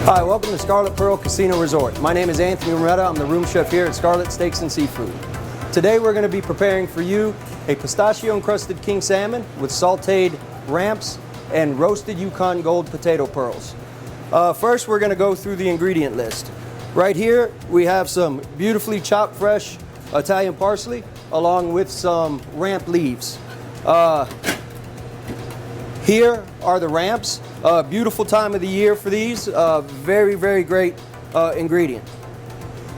Hi, welcome to Scarlet Pearl Casino Resort. My name is Anthony Rametta. I'm the room chef here at Scarlet Steaks and Seafood. Today we're going to be preparing for you a pistachio encrusted king salmon with sauteed ramps and roasted Yukon Gold potato pearls. First we're going to go through the ingredient list. Right here we have some beautifully chopped fresh Italian parsley along with some ramp leaves. Here are the ramps. Beautiful time of the year for these. Very, very great ingredient.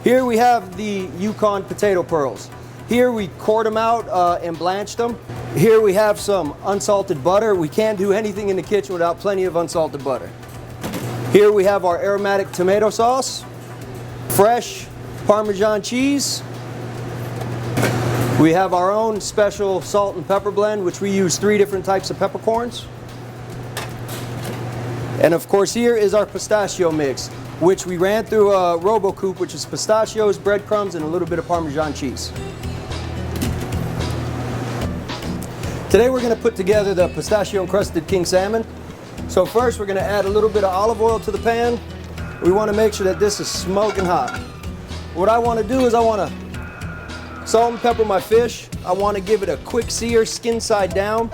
Here we have the Yukon potato pearls. Here we cored them out and blanched them. Here we have some unsalted butter. We can't do anything in the kitchen without plenty of unsalted butter. Here we have our aromatic tomato sauce, fresh Parmesan cheese. We have our own special salt and pepper blend, which we use 3 different types of peppercorns. And of course here is our pistachio mix, which we ran through a RoboCoupe, which is pistachios, breadcrumbs, and a little bit of Parmesan cheese. Today we're going to put together the pistachio encrusted king salmon. So first we're going to add a little bit of olive oil to the pan. We want to make sure that this is smoking hot. What I want to do is I want to salt and pepper my fish. I want to give it a quick sear, skin side down.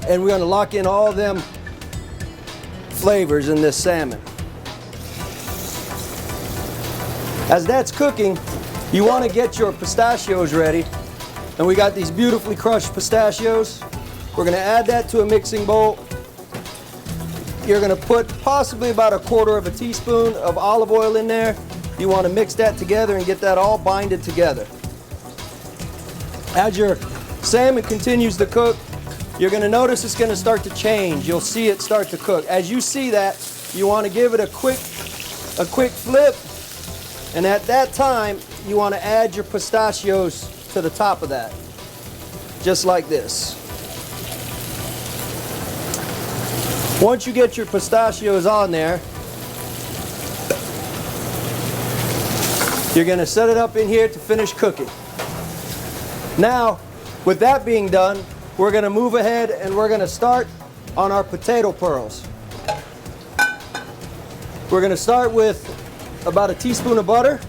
And we're going to lock in all of them flavors in this salmon. As that's cooking, you want to get your pistachios ready. And we got these beautifully crushed pistachios. We're going to add that to a mixing bowl. You're going to put possibly about 1/4 teaspoon of olive oil in there. You want to mix that together and get that all binded together. As your salmon continues to cook, you're going to notice it's going to start to change. You'll see it start to cook. As you see that, you want to give it a quick flip. And at that time, you want to add your pistachios to the top of that. Just like this. Once you get your pistachios on there, you're going to set it up in here to finish cooking. Now, with that being done, we're going to move ahead and we're going to start on our potato pearls. We're going to start with about 1 teaspoon of butter.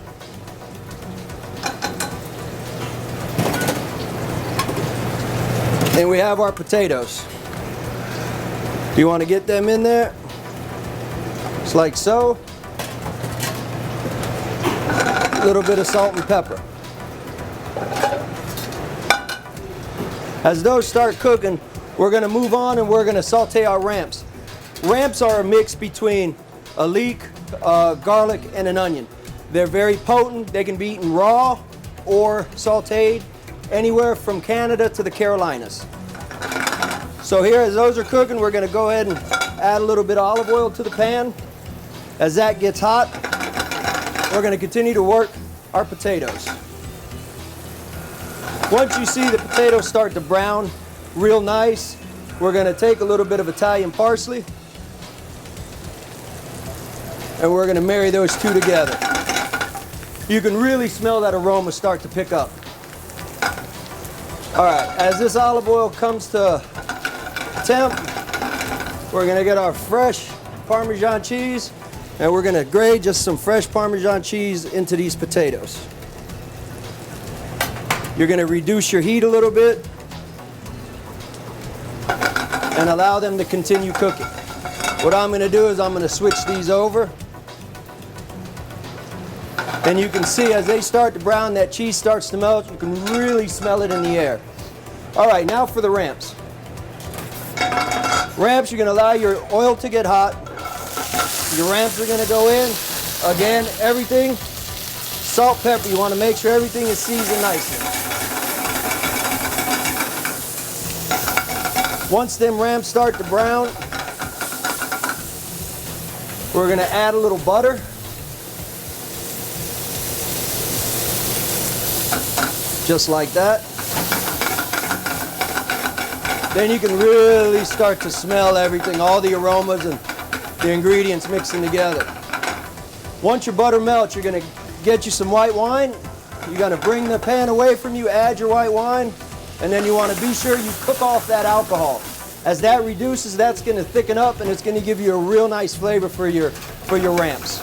And we have our potatoes. You want to get them in there, just like so. A little bit of salt and pepper. As those start cooking, we're going to move on and we're going to saute our ramps. Ramps are a mix between a leek, garlic, and an onion. They're very potent. They can be eaten raw or sauteed anywhere from Canada to the Carolinas. So here, as those are cooking, we're going to go ahead and add a little bit of olive oil to the pan. As that gets hot, we're going to continue to work our potatoes. Once you see the potatoes start to brown real nice, we're going to take a little bit of Italian parsley and we're going to marry those two together. You can really smell that aroma start to pick up. All right, as this olive oil comes to temp, we're going to get our fresh Parmesan cheese and we're going to grate just some fresh Parmesan cheese into these potatoes. You're going to reduce your heat a little bit and allow them to continue cooking. What I'm going to do is I'm going to switch these over. And you can see as they start to brown, that cheese starts to melt. You can really smell it in the air. All right, now for the ramps. Ramps, you're going to allow your oil to get hot. Your ramps are going to go in. Again, everything, salt, pepper. You want to make sure everything is seasoned nicely. Once them ramps start to brown, we're going to add a little butter. Just like that. Then you can really start to smell everything, all the aromas and the ingredients mixing together. Once your butter melts, you're going to get you some white wine. You're going to bring the pan away from you, add your white wine, and then you want to be sure you cook off that alcohol. As that reduces, that's going to thicken up and it's going to give you a real nice flavor for your ramps.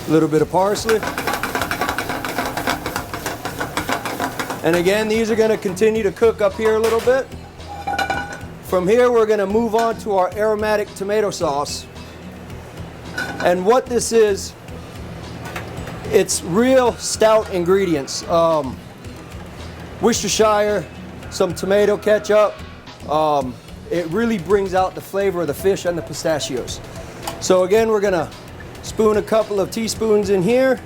A little bit of parsley. And again, these are going to continue to cook up here a little bit. From here, we're going to move on to our aromatic tomato sauce. And what this is, it's real stout ingredients. Worcestershire, some tomato ketchup. It really brings out the flavor of the fish and the pistachios. So again, we're going to spoon a couple of teaspoons in here.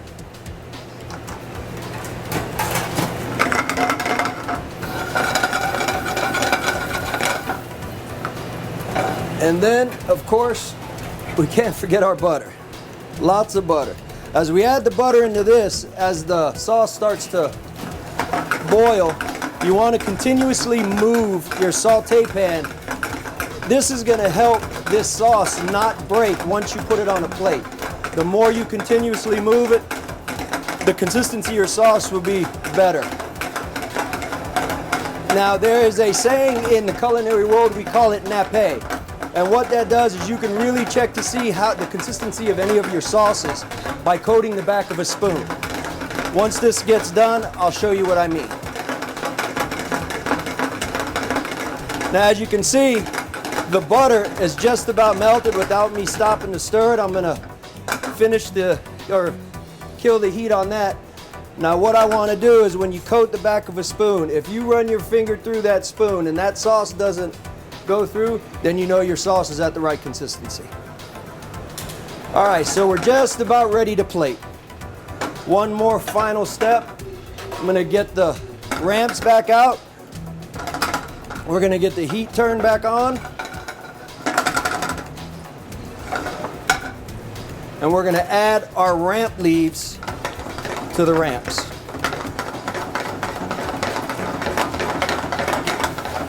And then, of course, we can't forget our butter. Lots of butter. As we add the butter into this, as the sauce starts to boil, you want to continuously move your saute pan. This is going to help this sauce not break once you put it on a plate. The more you continuously move it, the consistency of your sauce will be better. Now, there is a saying in the culinary world, we call it nappe. And what that does is you can really check to see how the consistency of any of your sauces by coating the back of a spoon. Once this gets done, I'll show you what I mean. Now, as you can see, the butter is just about melted without me stopping to stir it. I'm gonna finish kill the heat on that. Now, what I want to do is when you coat the back of a spoon, if you run your finger through that spoon and that sauce doesn't go through, then you know your sauce is at the right consistency. All right, so we're just about ready to plate. One more final step. I'm gonna get the ramps back out. We're gonna get the heat turned back on. And we're gonna add our ramp leaves to the ramps.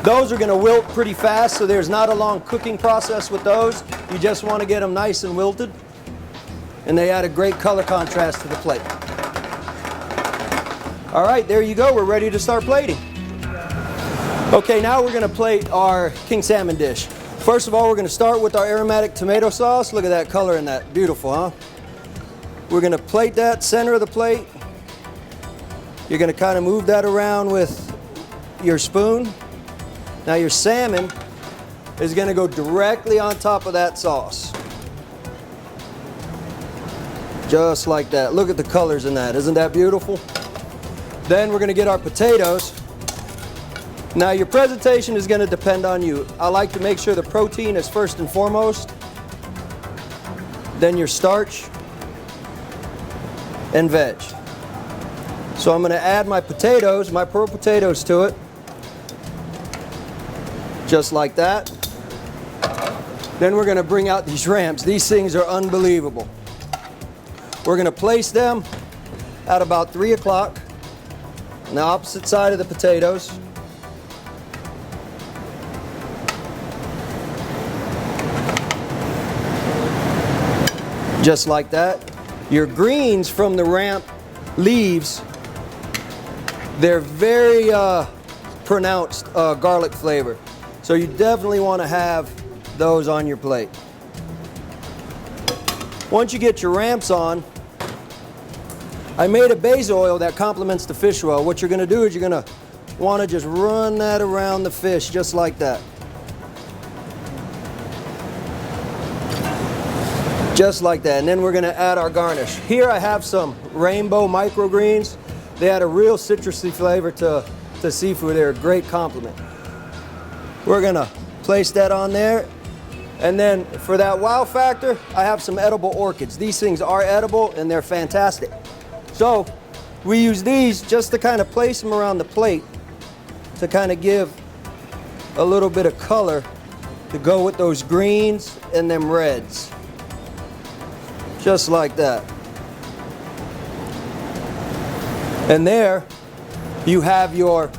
Those are going to wilt pretty fast, so there's not a long cooking process with those. You just want to get them nice and wilted, and they add a great color contrast to the plate. All right, there you go. We're ready to start plating. Okay, now we're going to plate our king salmon dish. First of all, we're going to start with our aromatic tomato sauce. Look at that color in that. Beautiful, huh? We're going to plate that center of the plate. You're going to kind of move that around with your spoon. Now your salmon is going to go directly on top of that sauce. Just like that. Look at the colors in that. Isn't that beautiful? Then we're going to get our potatoes. Now your presentation is going to depend on you. I like to make sure the protein is first and foremost. Then your starch and veg. So I'm going to add my potatoes, my pearl potatoes to it. Just like that. Then we're going to bring out these ramps. These things are unbelievable. We're going to place them at about 3 o'clock on the opposite side of the potatoes. Just like that. Your greens from the ramp leaves, they're very pronounced garlic flavor. So you definitely want to have those on your plate. Once you get your ramps on, I made a basil oil that complements the fish oil. What you're going to do is you're going to want to just run that around the fish just like that. Just like that. And then we're going to add our garnish. Here I have some rainbow microgreens. They add a real citrusy flavor to seafood. They're a great complement. We're going to place that on there. And then for that wow factor, I have some edible orchids. These things are edible and they're fantastic. So we use these just to kind of place them around the plate to kind of give a little bit of color to go with those greens and them reds. Just like that. And there you have your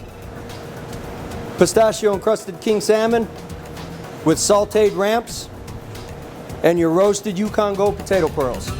pistachio encrusted king salmon with sauteed ramps and your roasted Yukon Gold potato pearls.